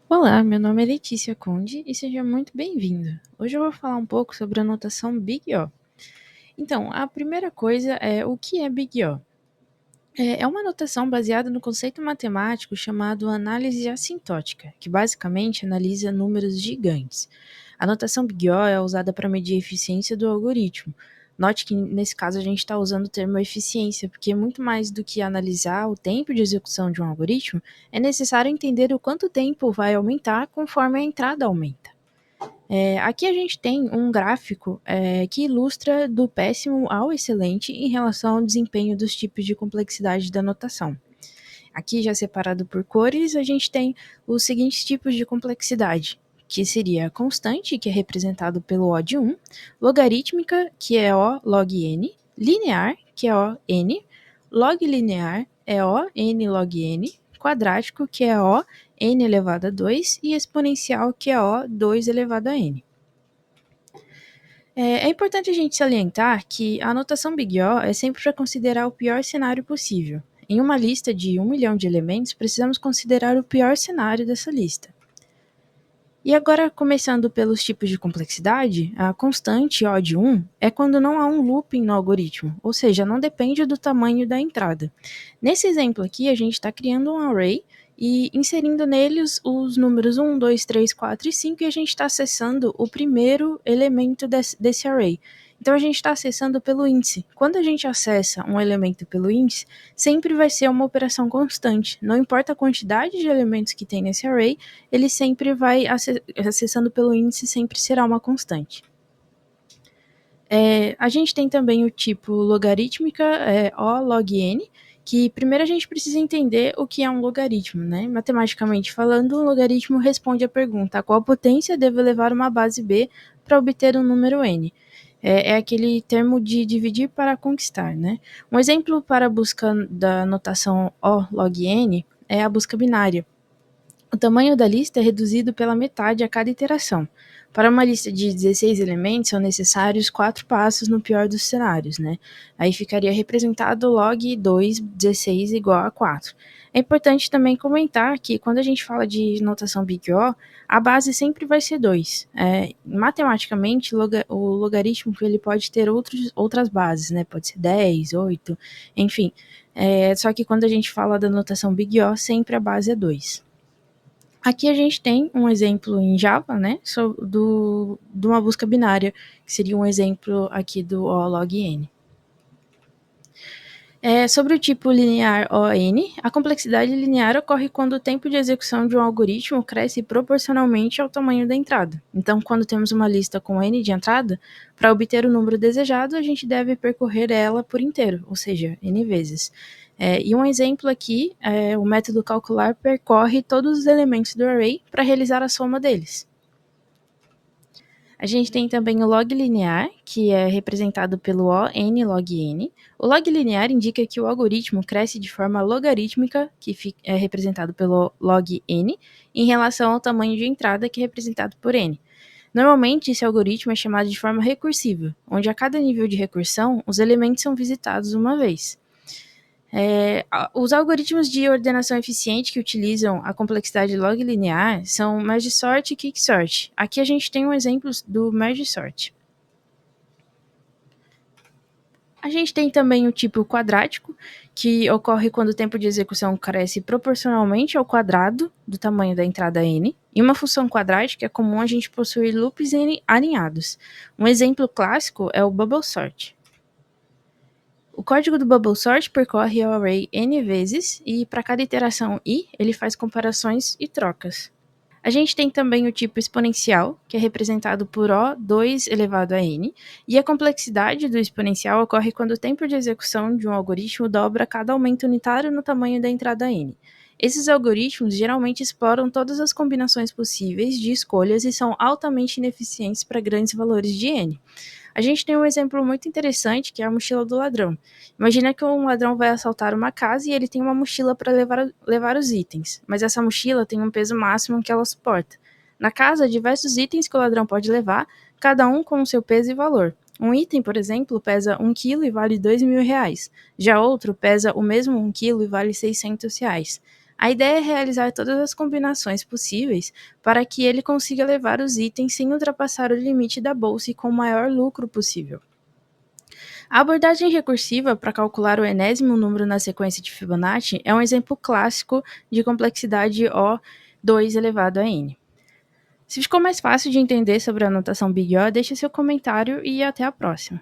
Olá, meu nome é Letícia Conde e seja muito bem-vindo. Hoje eu vou falar um pouco sobre a notação Big O. Então, a primeira coisa é o que é Big O? É uma notação baseada no conceito matemático chamado análise assintótica, que basicamente analisa números gigantes. A notação Big O é usada para medir a eficiência do algoritmo. Note que nesse caso a gente está usando o termo eficiência, porque muito mais do que analisar o tempo de execução de um algoritmo, é necessário entender o quanto tempo vai aumentar conforme a entrada aumenta. Aqui a gente tem um gráfico que ilustra do péssimo ao excelente em relação ao desempenho dos tipos de complexidade da notação. Aqui, já separado por cores, a gente tem os seguintes tipos de complexidade, que seria constante, que é representado pelo O de 1, logarítmica, que é O log n, linear, que é O n, log linear é O n log n, quadrático, que é O n elevado a 2, e exponencial, que é O 2 elevado a n. É importante a gente salientar que a notação Big O é sempre para considerar o pior cenário possível. Em uma lista de 1 milhão de elementos, precisamos considerar o pior cenário dessa lista. E agora, começando pelos tipos de complexidade, a constante O de 1 é quando não há um looping no algoritmo, ou seja, não depende do tamanho da entrada. Nesse exemplo aqui, a gente está criando um array e inserindo neles os números 1, 2, 3, 4 e 5, e a gente está acessando o primeiro elemento desse array. Então a gente está acessando pelo índice. Quando a gente acessa um elemento pelo índice, sempre vai ser uma operação constante. Não importa a quantidade de elementos que tem nesse array, ele sempre vai acessando pelo índice, sempre será uma constante. A gente tem também o tipo logarítmica, O log n, que primeiro a gente precisa entender o que é um logaritmo, né? Matematicamente falando, um logaritmo responde à pergunta: a qual potência devo elevar uma base b para obter um número n? É aquele termo de dividir para conquistar, né? Um exemplo para a busca da notação O log n é a busca binária. O tamanho da lista é reduzido pela metade a cada iteração. Para uma lista de 16 elementos, são necessários 4 passos no pior dos cenários, né? Aí ficaria representado log 2, 16 igual a 4. É importante também comentar que quando a gente fala de notação Big O, a base sempre vai ser 2. Matematicamente, o logaritmo ele pode ter outras bases, né? Pode ser 10, 8, enfim. Só que quando a gente fala da notação Big O, sempre a base é 2. Aqui a gente tem um exemplo em Java, né, de uma busca binária, que seria um exemplo aqui do O log n. Sobre o tipo linear ON, a complexidade linear ocorre quando o tempo de execução de um algoritmo cresce proporcionalmente ao tamanho da entrada. Então, quando temos uma lista com n de entrada, para obter o número desejado, a gente deve percorrer ela por inteiro, ou seja, n vezes. E um exemplo aqui, o método calcular percorre todos os elementos do array para realizar a soma deles. A gente tem também o log linear, que é representado pelo O n log n. O log linear indica que o algoritmo cresce de forma logarítmica, que é representado pelo log n, em relação ao tamanho de entrada, que é representado por n. Normalmente, esse algoritmo é chamado de forma recursiva, onde a cada nível de recursão, os elementos são visitados uma vez. Os algoritmos de ordenação eficiente que utilizam a complexidade log linear são merge sort e quicksort. Aqui a gente tem um exemplo do merge sort. A gente tem também o tipo quadrático, que ocorre quando o tempo de execução cresce proporcionalmente ao quadrado do tamanho da entrada n. Em uma função quadrática é comum a gente possuir loops alinhados. Um exemplo clássico é o bubble sort. O código do bubble sort percorre o array n vezes e para cada iteração i, ele faz comparações e trocas. A gente tem também o tipo exponencial, que é representado por O2 elevado a n, e a complexidade do exponencial ocorre quando o tempo de execução de um algoritmo dobra cada aumento unitário no tamanho da entrada n. Esses algoritmos geralmente exploram todas as combinações possíveis de escolhas e são altamente ineficientes para grandes valores de n. A gente tem um exemplo muito interessante, que é a mochila do ladrão. Imagina que um ladrão vai assaltar uma casa e ele tem uma mochila para levar os itens, mas essa mochila tem um peso máximo que ela suporta. Na casa, há diversos itens que o ladrão pode levar, cada um com o seu peso e valor. Um item, por exemplo, pesa 1 kg e vale R$ 2.000. Já outro pesa o mesmo 1 kg e vale R$ 600. A ideia é realizar todas as combinações possíveis para que ele consiga levar os itens sem ultrapassar o limite da bolsa e com o maior lucro possível. A abordagem recursiva para calcular o enésimo número na sequência de Fibonacci é um exemplo clássico de complexidade O2 elevado a n. Se ficou mais fácil de entender sobre a notação Big O, deixe seu comentário e até a próxima.